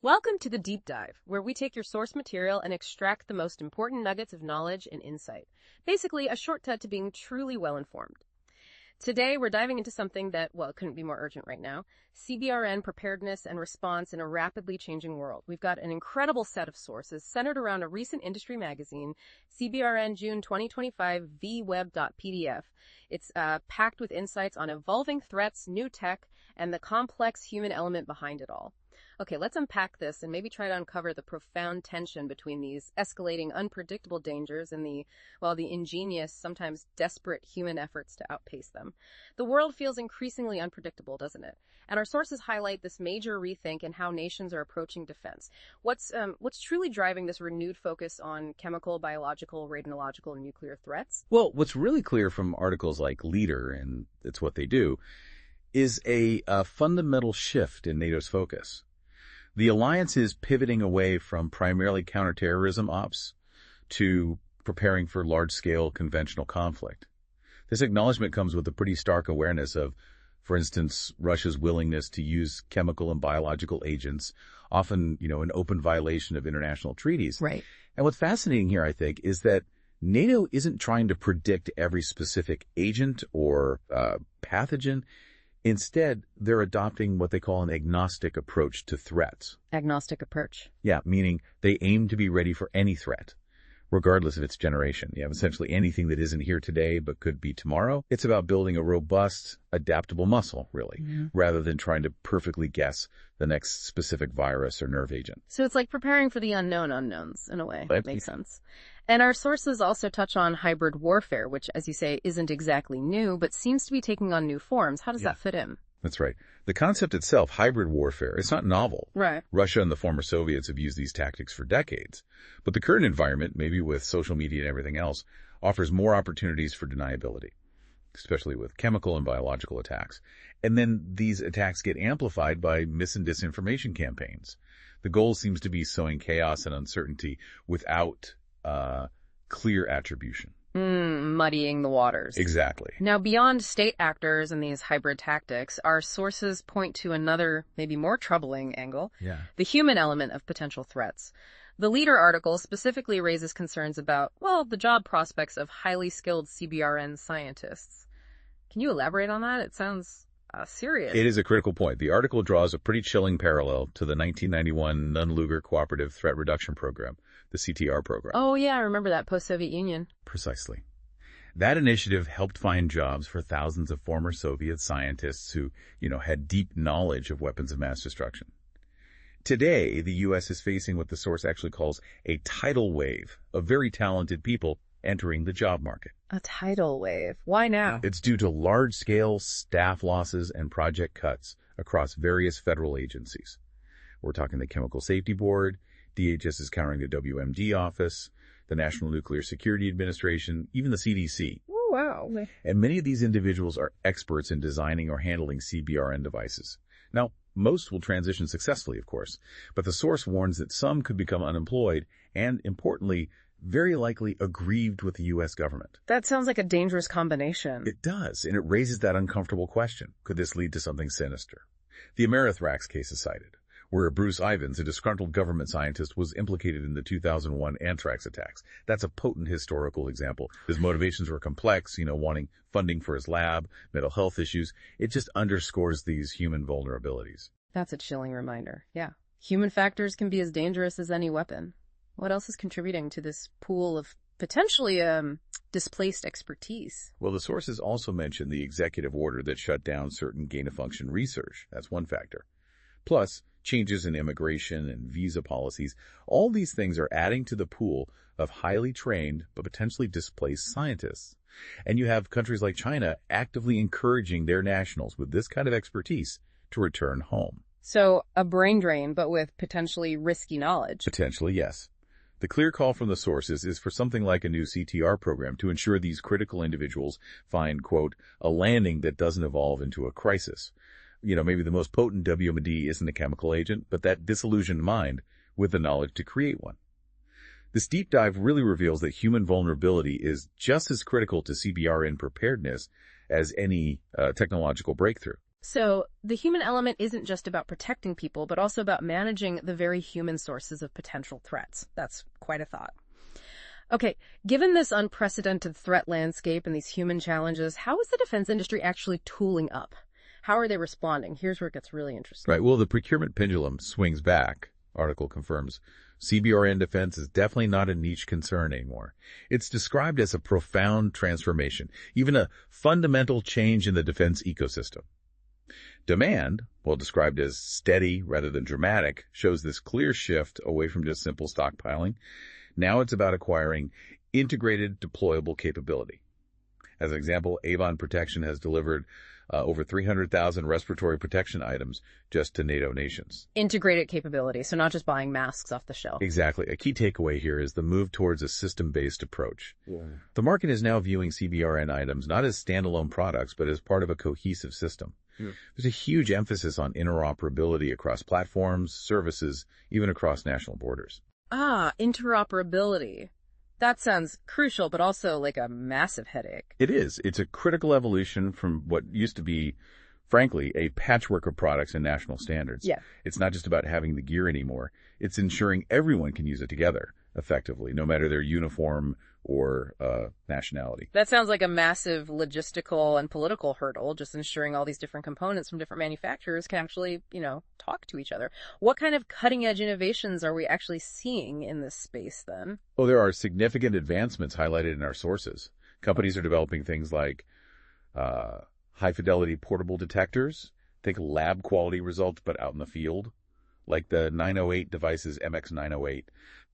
Welcome to the Deep Dive, where we take your source material and extract the most important nuggets of knowledge and insight. Basically, a shortcut to being truly well-informed. Today, we're diving into something that, well, couldn't be more urgent right now. CBRN preparedness and response in a rapidly changing world. We've got an incredible set of sources centered around a recent industry magazine, CBRN June 2025 vweb.pdf. It's packed with insights on evolving threats, new tech, and the complex human element behind it all. Okay, let's unpack this and maybe try to uncover the profound tension between these escalating, unpredictable dangers and the ingenious, sometimes desperate human efforts to outpace them. The world feels increasingly unpredictable, doesn't it? And our sources highlight this major rethink in how nations are approaching defense. What's truly driving this renewed focus on chemical, biological, radiological, and nuclear threats? Well, what's really clear from articles like Leader, and it's what they do, is a fundamental shift in NATO's focus. The alliance is pivoting away from primarily counterterrorism ops to preparing for large-scale conventional conflict. This acknowledgement comes with a pretty stark awareness of, for instance, Russia's willingness to use chemical and biological agents, often, in open violation of international treaties. Right. And what's fascinating here, I think, is that NATO isn't trying to predict every specific agent or pathogen. Instead, they're adopting what they call an agnostic approach to threats. Agnostic approach. Yeah, meaning they aim to be ready for any threat, regardless of its generation. You have essentially anything that isn't here today but could be tomorrow. It's about building a robust, adaptable muscle, really, rather than trying to perfectly guess the next specific virus or nerve agent. So it's like preparing for the unknown unknowns, in a way. That makes sense. And our sources also touch on hybrid warfare, which, as you say, isn't exactly new, but seems to be taking on new forms. How does that fit in? That's right. The concept itself, hybrid warfare, it's not novel. Right. Russia and the former Soviets have used these tactics for decades. But the current environment, maybe with social media and everything else, offers more opportunities for deniability, especially with chemical and biological attacks. And then these attacks get amplified by mis- and disinformation campaigns. The goal seems to be sowing chaos and uncertainty without clear attribution. Muddying the waters. Exactly. Now, beyond state actors and these hybrid tactics, our sources point to another, maybe more troubling angle, the human element of potential threats. The Leader article specifically raises concerns about, the job prospects of highly skilled CBRN scientists. Can you elaborate on that? It sounds serious. It is a critical point. The article draws a pretty chilling parallel to the 1991 Nunn-Lugar Cooperative Threat Reduction Program, the CTR program. Oh, yeah, I remember that, post-Soviet Union. Precisely. That initiative helped find jobs for thousands of former Soviet scientists who, had deep knowledge of weapons of mass destruction. Today, the U.S. is facing what the source actually calls a tidal wave of very talented people entering the job market. A tidal wave. Why now? It's due to large-scale staff losses and project cuts across various federal agencies. We're talking the Chemical Safety Board, DHS is countering the WMD office, the National Nuclear Security Administration, even the CDC. Oh, wow. And many of these individuals are experts in designing or handling CBRN devices. Now, most will transition successfully, of course, but the source warns that some could become unemployed and, importantly, very likely aggrieved with the U.S. government. That sounds like a dangerous combination. It does, and it raises that uncomfortable question. Could this lead to something sinister? The Amerithrax case is cited, where Bruce Ivins, a disgruntled government scientist, was implicated in the 2001 anthrax attacks. That's a potent historical example. His motivations were complex, wanting funding for his lab, mental health issues. It just underscores these human vulnerabilities. That's a chilling reminder. Yeah. Human factors can be as dangerous as any weapon. What else is contributing to this pool of potentially displaced expertise? Well, the sources also mention the executive order that shut down certain gain-of-function research. That's one factor. Plus, changes in immigration and visa policies. All these things are adding to the pool of highly trained but potentially displaced scientists. And you have countries like China actively encouraging their nationals with this kind of expertise to return home. So a brain drain, but with potentially risky knowledge. Potentially, yes. The clear call from the sources is for something like a new CTR program to ensure these critical individuals find, quote, a landing that doesn't evolve into a crisis. Maybe the most potent WMD isn't a chemical agent, but that disillusioned mind with the knowledge to create one. This deep dive really reveals that human vulnerability is just as critical to CBRN preparedness as any technological breakthrough. So the human element isn't just about protecting people, but also about managing the very human sources of potential threats. That's quite a thought. Okay, given this unprecedented threat landscape and these human challenges, how is the defense industry actually tooling up? How are they responding? Here's where it gets really interesting. Right. Well, the procurement pendulum swings back, article confirms. CBRN defense is definitely not a niche concern anymore. It's described as a profound transformation, even a fundamental change in the defense ecosystem. Demand, while described as steady rather than dramatic, shows this clear shift away from just simple stockpiling. Now it's about acquiring integrated deployable capability. As an example, Avon Protection has delivered over 300,000 respiratory protection items just to NATO nations. Integrated capability, so not just buying masks off the shelf. Exactly. A key takeaway here is the move towards a system-based approach. Yeah. The market is now viewing CBRN items not as standalone products, but as part of a cohesive system. Yeah. There's a huge emphasis on interoperability across platforms, services, even across national borders. Ah, interoperability. That sounds crucial, but also like a massive headache. It is. It's a critical evolution from what used to be, frankly, a patchwork of products and national standards. Yeah. It's not just about having the gear anymore. It's ensuring everyone can use it together effectively, no matter their uniform or nationality. That sounds like a massive logistical and political hurdle, just ensuring all these different components from different manufacturers can actually, talk to each other. What kind of cutting-edge innovations are we actually seeing in this space then? Oh, there are significant advancements highlighted in our sources. Companies are developing things like high-fidelity portable detectors, think lab-quality results but out in the field, like the 908 device's MX908.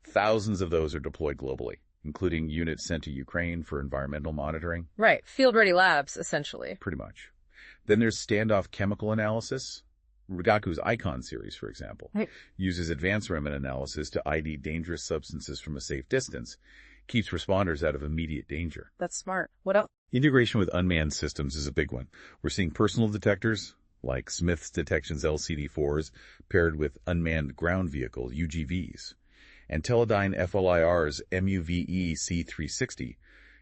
Thousands of those are deployed globally, including units sent to Ukraine for environmental monitoring. Right, field-ready labs, essentially. Pretty much. Then there's standoff chemical analysis. Rigaku's Icon series, for example, uses advanced remnant analysis to ID dangerous substances from a safe distance, keeps responders out of immediate danger. That's smart. What else? Integration with unmanned systems is a big one. We're seeing personal detectors, like Smith's Detection's LCD-4s, paired with unmanned ground vehicles, UGVs. And Teledyne FLIR's MUVE C360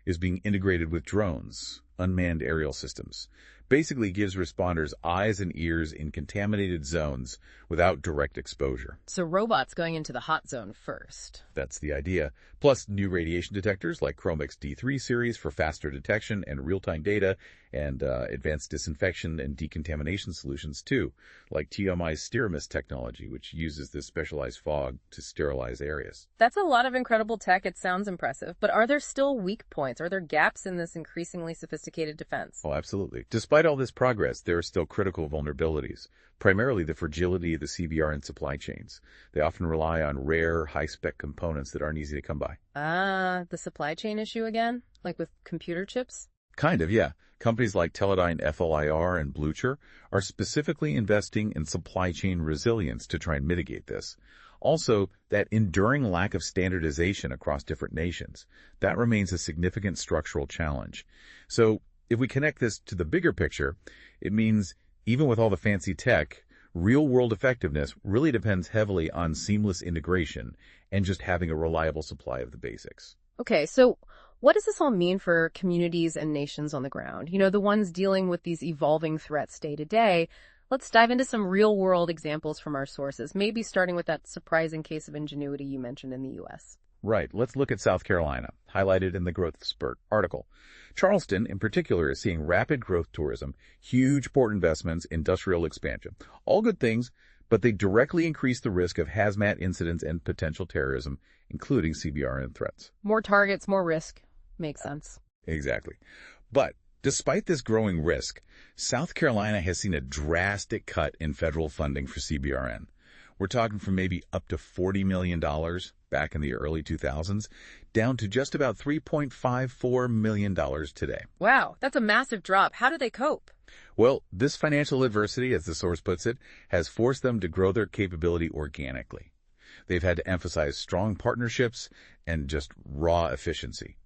is being integrated with drones, unmanned aerial systems. Basically gives responders eyes and ears in contaminated zones without direct exposure. So robots going into the hot zone first. That's the idea. Plus new radiation detectors like Chromix D3 series for faster detection and real-time data, and advanced disinfection and decontamination solutions too, like TMI's Steramist technology, which uses this specialized fog to sterilize areas. That's a lot of incredible tech. It sounds impressive. But are there still weak points? Are there gaps in this increasingly sophisticated defense? Oh, absolutely. Despite all this progress, there are still critical vulnerabilities, primarily the fragility of the CBRN supply chains. They often rely on rare, high-spec components that aren't easy to come by. Ah, the supply chain issue again? Like with computer chips? Kind of, yeah. Companies like Teledyne FLIR and Blucher are specifically investing in supply chain resilience to try and mitigate this. Also, that enduring lack of standardization across different nations, that remains a significant structural challenge. So, if we connect this to the bigger picture, it means even with all the fancy tech, real-world effectiveness really depends heavily on seamless integration and just having a reliable supply of the basics. Okay, so what does this all mean for communities and nations on the ground? The ones dealing with these evolving threats day to day. Let's dive into some real-world examples from our sources, maybe starting with that surprising case of ingenuity you mentioned in the U.S. Right. Let's look at South Carolina, highlighted in the Growth Spurt article. Charleston, in particular, is seeing rapid growth tourism, huge port investments, industrial expansion. All good things, but they directly increase the risk of hazmat incidents and potential terrorism, including CBRN threats. More targets, more risk. Makes sense. Exactly. But despite this growing risk, South Carolina has seen a drastic cut in federal funding for CBRN. We're talking from maybe up to $40 million back in the early 2000s, down to just about $3.54 million today. Wow, that's a massive drop. How do they cope? Well, this financial adversity, as the source puts it, has forced them to grow their capability organically. They've had to emphasize strong partnerships and just raw efficiency.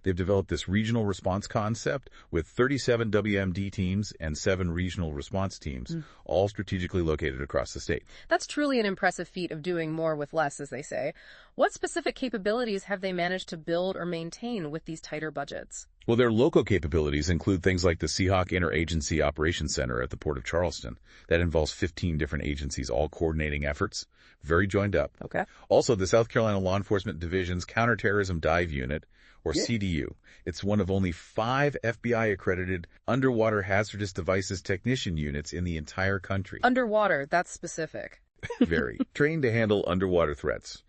They've developed this regional response concept with 37 WMD teams and 7 regional response teams, all strategically located across the state. That's truly an impressive feat of doing more with less, as they say. What specific capabilities have they managed to build or maintain with these tighter budgets? Well, their local capabilities include things like the Seahawk Interagency Operations Center at the Port of Charleston. That involves 15 different agencies all coordinating efforts, very joined up. Okay. Also, the South Carolina Law Enforcement Division's Counterterrorism Dive Unit, or CDU. It's one of only 5 FBI-accredited underwater hazardous devices technician units in the entire country. Underwater, that's specific. Very. Trained to handle underwater threats.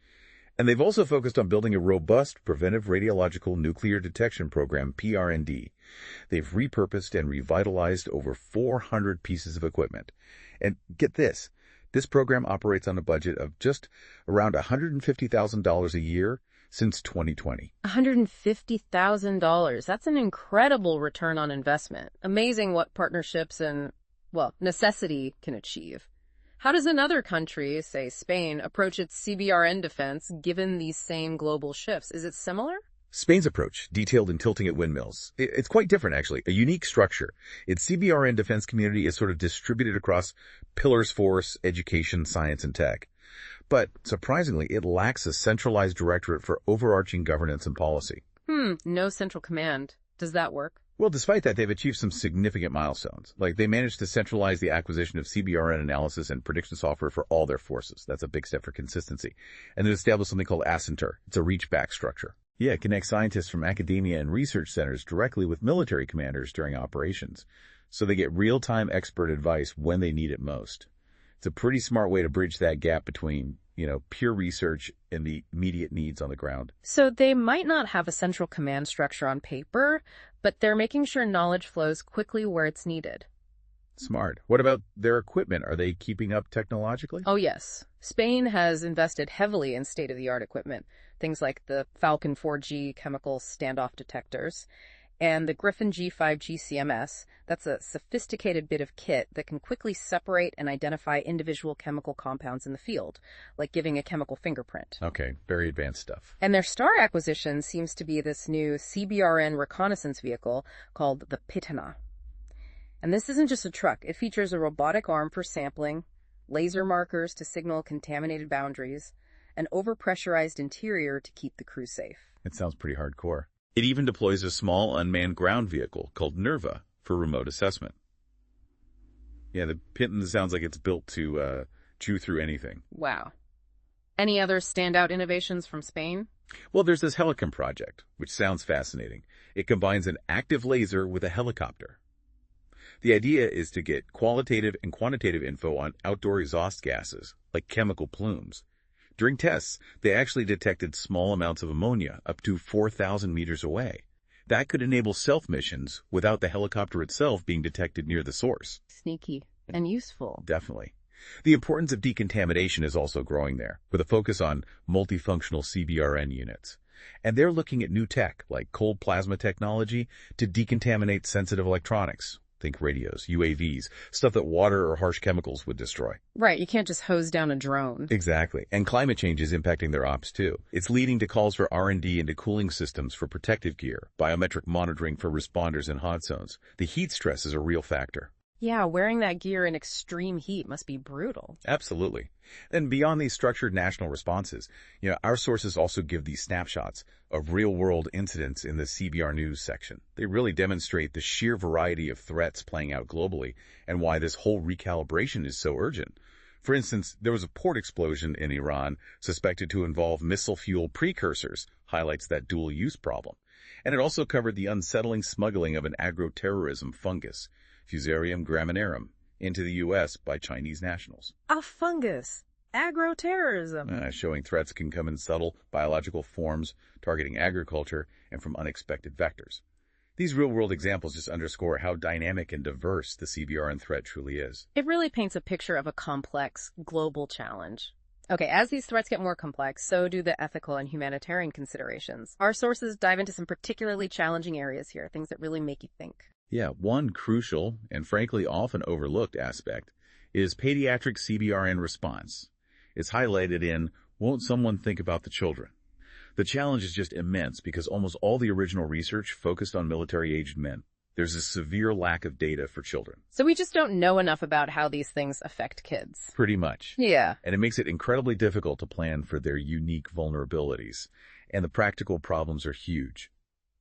And they've also focused on building a robust preventive radiological nuclear detection program, PRND. They've repurposed and revitalized over 400 pieces of equipment. And get this program operates on a budget of just around $150,000 a year since 2020. $150,000. That's an incredible return on investment. Amazing what partnerships and, well, necessity can achieve. How does another country, say Spain, approach its CBRN defense given these same global shifts? Is it similar? Spain's approach, detailed in Tilting at Windmills, it's quite different, actually. A unique structure. Its CBRN defense community is sort of distributed across pillars: force, education, science, and tech. But, surprisingly, it lacks a centralized directorate for overarching governance and policy. No central command. Does that work? Well, despite that, they've achieved some significant milestones. Like, they managed to centralize the acquisition of CBRN analysis and prediction software for all their forces. That's a big step for consistency. And they established something called Acentor. It's a reach-back structure. Yeah, it connects scientists from academia and research centers directly with military commanders during operations, so they get real-time expert advice when they need it most. It's a pretty smart way to bridge that gap between, pure research and the immediate needs on the ground. So they might not have a central command structure on paper, but they're making sure knowledge flows quickly where it's needed. Smart. What about their equipment? Are they keeping up technologically? Oh, yes. Spain has invested heavily in state-of-the-art equipment, things like the Falcon 4G chemical standoff detectors, and the Griffin G5 GCMS. That's a sophisticated bit of kit that can quickly separate and identify individual chemical compounds in the field, like giving a chemical fingerprint. Okay, very advanced stuff. And their star acquisition seems to be this new CBRN reconnaissance vehicle called the Pitana. And this isn't just a truck. It features a robotic arm for sampling, laser markers to signal contaminated boundaries, an overpressurized interior to keep the crew safe. It sounds pretty hardcore. It even deploys a small unmanned ground vehicle called NERVA for remote assessment. Yeah, the Pitana sounds like it's built to chew through anything. Wow. Any other standout innovations from Spain? Well, there's this Helicom project, which sounds fascinating. It combines an active laser with a helicopter. The idea is to get qualitative and quantitative info on outdoor exhaust gases, like chemical plumes. During tests, they actually detected small amounts of ammonia up to 4,000 meters away. That could enable stealth missions without the helicopter itself being detected near the source. Sneaky and useful. Definitely. The importance of decontamination is also growing there, with a focus on multifunctional CBRN units. And they're looking at new tech, like cold plasma technology, to decontaminate sensitive electronics. Think radios, UAVs, stuff that water or harsh chemicals would destroy. Right, you can't just hose down a drone. Exactly. And climate change is impacting their ops too. It's leading to calls for R&D into cooling systems for protective gear, biometric monitoring for responders in hot zones. The heat stress is a real factor. Yeah, wearing that gear in extreme heat must be brutal. Absolutely. And beyond these structured national responses, our sources also give these snapshots of real-world incidents in the CBR News section. They really demonstrate the sheer variety of threats playing out globally and why this whole recalibration is so urgent. For instance, there was a port explosion in Iran suspected to involve missile fuel precursors, highlights that dual-use problem. And it also covered the unsettling smuggling of an agroterrorism fungus, Fusarium graminearum, into the U.S. by Chinese nationals. A fungus. Agroterrorism. Showing threats can come in subtle biological forms, targeting agriculture, and from unexpected vectors. These real-world examples just underscore how dynamic and diverse the CBRN threat truly is. It really paints a picture of a complex, global challenge. Okay, as these threats get more complex, so do the ethical and humanitarian considerations. Our sources dive into some particularly challenging areas here, things that really make you think. Yeah, one crucial and frankly often overlooked aspect is pediatric CBRN response. It's highlighted in Won't Someone Think About the Children? The challenge is just immense because almost all the original research focused on military-aged men. There's a severe lack of data for children. So we just don't know enough about how these things affect kids. Pretty much. Yeah. And it makes it incredibly difficult to plan for their unique vulnerabilities. And the practical problems are huge.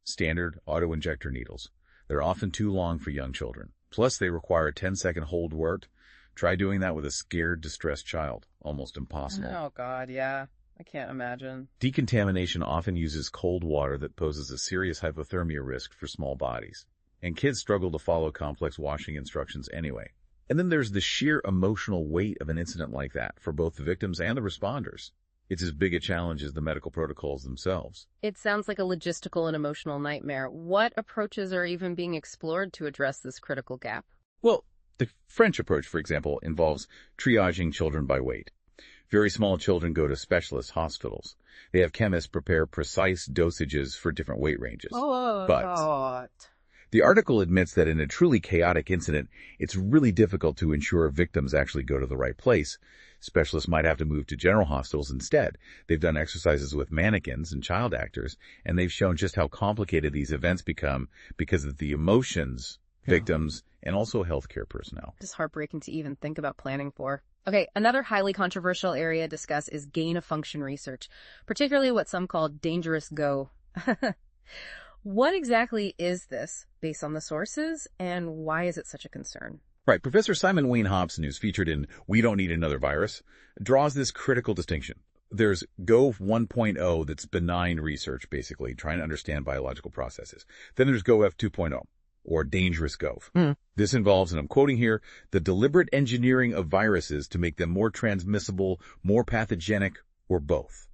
standard auto-injector needles. They're often too long for young children. Plus, they require a 10-second hold word. Try doing that with a scared, distressed child. Almost impossible. Oh, God, yeah. I can't imagine. Decontamination often uses cold water that poses a serious hypothermia risk for small bodies. And kids struggle to follow complex washing instructions anyway. And then there's the sheer emotional weight of an incident like that for both the victims and the responders. It's as big a challenge as the medical protocols themselves. It sounds like a logistical and emotional nightmare. What approaches are even being explored to address this critical gap? Well, the French approach, for example, involves triaging children by weight. Very small children go to specialist hospitals. They have chemists prepare precise dosages for different weight ranges. But the article admits that in a truly chaotic incident, it's really difficult to ensure victims actually go to the right place. Specialists might have to move to general hospitals instead. They've done exercises with mannequins and child actors, and they've shown just how complicated these events become because of the emotions, victims, and also healthcare personnel. Just heartbreaking to even think about planning for. Okay, another highly controversial area to discuss is gain-of-function research, particularly what some call dangerous go. What exactly is this, based on the sources, and why is it such a concern? Right. Professor Simon Wayne Hobson, who's featured in We Don't Need Another Virus, draws this critical distinction. There's Go 1.0 that's benign research, basically, trying to understand biological processes. Then there's Go F 2.0. Or dangerous gov. This involves, and I'm quoting here, the deliberate engineering of viruses to make them more transmissible, more pathogenic, or both.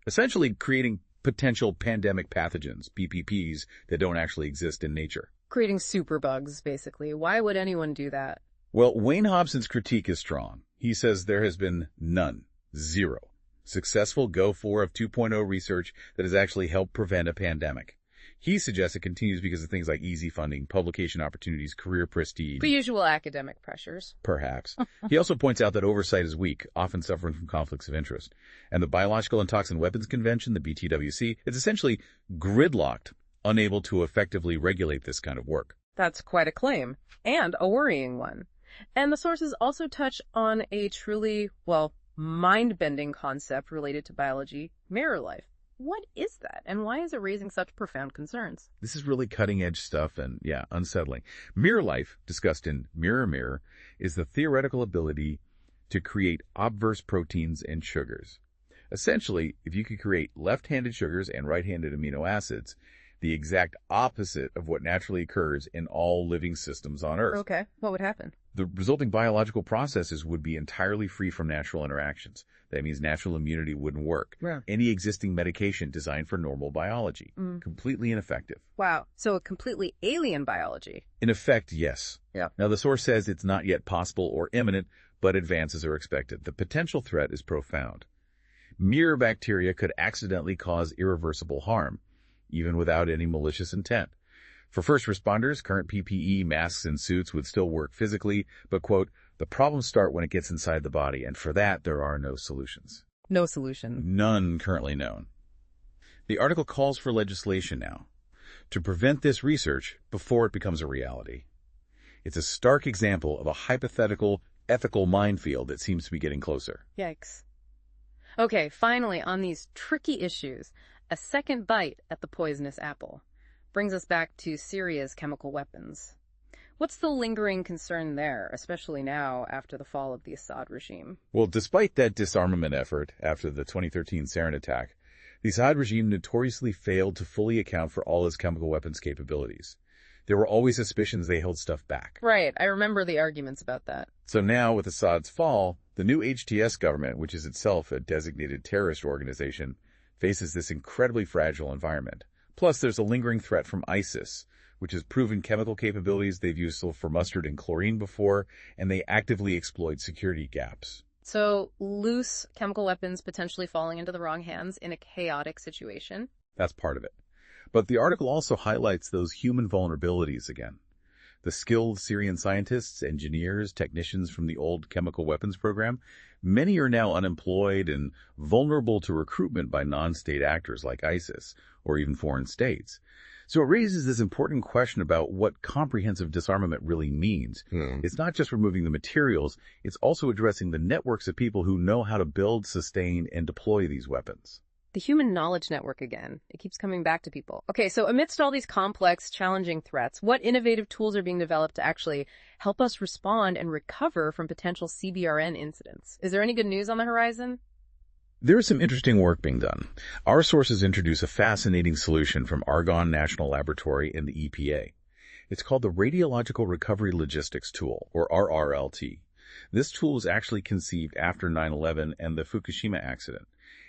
Essentially creating potential pandemic pathogens, PPPs, that don't actually exist in nature. Creating superbugs, basically. Why would anyone do that? Well, Wayne Hobson's critique is strong. He says there has been none, zero, successful Go 4 of 2.0 research that has actually helped prevent a pandemic. He suggests it continues because of things like easy funding, publication opportunities, career prestige. The usual academic pressures. Perhaps. He also points out that oversight is weak, often suffering from conflicts of interest. And the Biological and Toxin Weapons Convention, the BTWC, is essentially gridlocked, unable to effectively regulate this kind of work. That's quite a claim, and a worrying one. And the sources also touch on a truly, mind-bending concept related to biology, mirror life. What is that, and why is it raising such profound concerns? This is really cutting-edge stuff and, unsettling. Mirror life, discussed in Mirror Mirror, is the theoretical ability to create obverse proteins and sugars. Essentially, if you could create left-handed sugars and right-handed amino acids, the exact opposite of what naturally occurs in all living systems on Earth. Okay, what would happen? The resulting biological processes would be entirely free from natural interactions. That means natural immunity wouldn't work. Yeah. Any existing medication designed for normal biology. Completely ineffective. Wow, so a completely alien biology. In effect, yes. Yeah. Now, the source says it's not yet possible or imminent, but advances are expected. The potential threat is profound. Mirror bacteria could accidentally cause irreversible harm, even without any malicious intent. For first responders, current PPE, masks, and suits would still work physically, but, quote, the problems start when it gets inside the body, and for that, there are no solutions. No solution. None currently known. The article calls for legislation now to prevent this research before it becomes a reality. It's a stark example of a hypothetical, ethical minefield that seems to be getting closer. Yikes. Okay, finally, on these tricky issues, a second bite at the poisonous apple brings us back to Syria's chemical weapons. What's the lingering concern there, especially now after the fall of the Assad regime? Well, despite that disarmament effort after the 2013 sarin attack, the Assad regime notoriously failed to fully account for all its chemical weapons capabilities. There were always suspicions they held stuff back. Right, I remember the arguments about that. So now, with Assad's fall, the new HTS government, which is itself a designated terrorist organization, faces this incredibly fragile environment. Plus, there's a lingering threat from ISIS, which has proven chemical capabilities they've used for mustard and chlorine before, and they actively exploit security gaps. So, loose chemical weapons potentially falling into the wrong hands in a chaotic situation? That's part of it. But the article also highlights those human vulnerabilities again. The skilled Syrian scientists, engineers, technicians from the old chemical weapons program, many are now unemployed and vulnerable to recruitment by non-state actors like ISIS or even foreign states. So it raises this important question about what comprehensive disarmament really means. It's not just removing the materials, it's also addressing the networks of people who know how to build, sustain, and deploy these weapons. The human knowledge network again. It keeps coming back to people. Okay, so amidst all these complex, challenging threats, what innovative tools are being developed to actually help us respond and recover from potential CBRN incidents? Is there any good news on the horizon? There is some interesting work being done. Our sources introduce a fascinating solution from Argonne National Laboratory and the EPA. It's called the Radiological Recovery Logistics Tool, or RRLT. This tool was actually conceived after 9/11 and the Fukushima accident.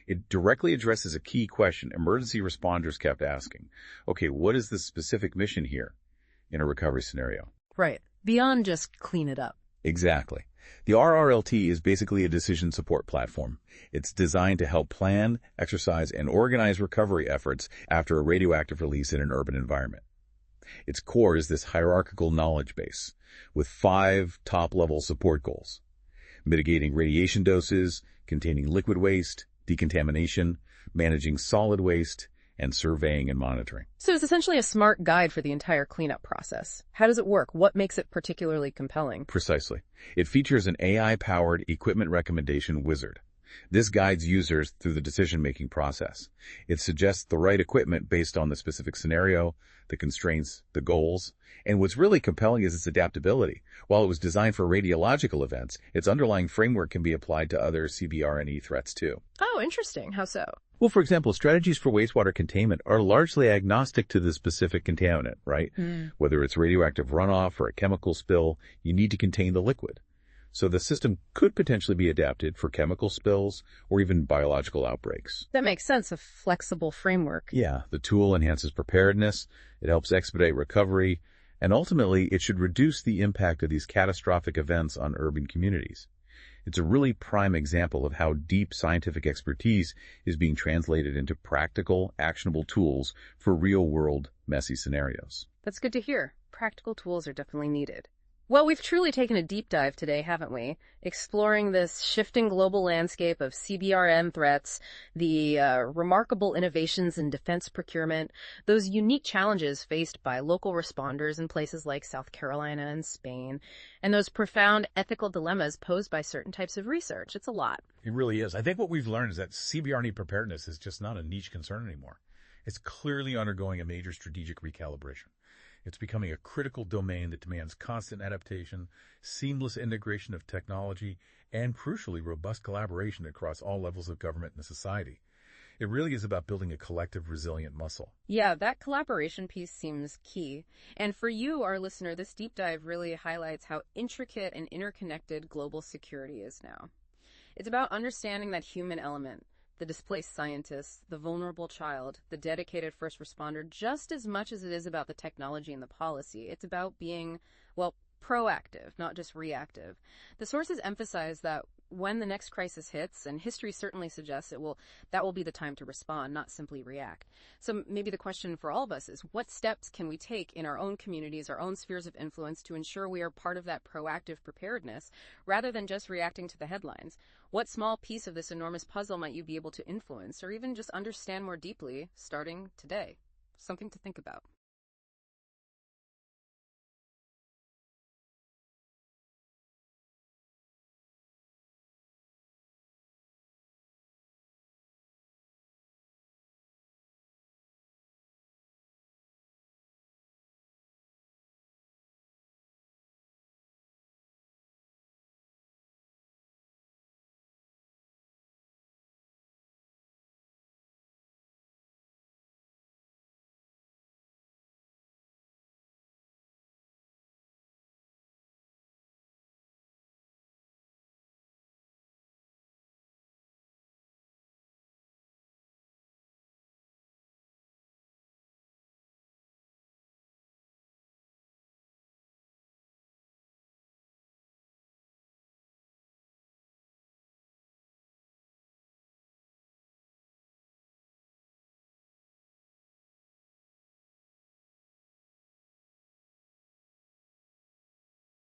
It directly addresses a key question emergency responders kept asking. Okay, what is the specific mission here in a recovery scenario? Right. Beyond just clean it up. Exactly. The RRLT is basically a decision support platform. It's designed to help plan, exercise, and organize recovery efforts after a radioactive release in an urban environment. Its core is this hierarchical knowledge base with 5 top-level support goals: mitigating radiation doses, containing liquid waste, decontamination, managing solid waste, and surveying and monitoring. So it's essentially a smart guide for the entire cleanup process. How does it work? What makes it particularly compelling? Precisely. It features an AI-powered equipment recommendation wizard. This guides users through the decision-making process. It suggests the right equipment based on the specific scenario, the constraints, the goals. And what's really compelling is its adaptability. While it was designed for radiological events, its underlying framework can be applied to other CBRNE threats too. Oh, interesting. How so? Well, for example, strategies for wastewater containment are largely agnostic to the specific contaminant, right? Whether it's radioactive runoff or a chemical spill, you need to contain the liquid. So the system could potentially be adapted for chemical spills or even biological outbreaks. That makes sense, a flexible framework. Yeah, the tool enhances preparedness, it helps expedite recovery, and ultimately it should reduce the impact of these catastrophic events on urban communities. It's a really prime example of how deep scientific expertise is being translated into practical, actionable tools for real-world, messy scenarios. That's good to hear. Practical tools are definitely needed. Well, we've truly taken a deep dive today, haven't we? Exploring this shifting global landscape of CBRN threats, the remarkable innovations in defense procurement, those unique challenges faced by local responders in places like South Carolina and Spain, and those profound ethical dilemmas posed by certain types of research. It's a lot. It really is. I think what we've learned is that CBRNE preparedness is just not a niche concern anymore. It's clearly undergoing a major strategic recalibration. It's becoming a critical domain that demands constant adaptation, seamless integration of technology, and crucially, robust collaboration across all levels of government and society. It really is about building a collective, resilient muscle. Yeah, that collaboration piece seems key. And for you, our listener, this deep dive really highlights how intricate and interconnected global security is now. It's about understanding that human element, the displaced scientist, the vulnerable child, the dedicated first responder, just as much as it is about the technology and the policy. It's about being, well, proactive, not just reactive. The sources emphasize that when the next crisis hits, and history certainly suggests that will be the time to respond, not simply react. So maybe the question for all of us is, what steps can we take in our own communities, our own spheres of influence to ensure we are part of that proactive preparedness rather than just reacting to the headlines? What small piece of this enormous puzzle might you be able to influence or even just understand more deeply starting today? Something to think about.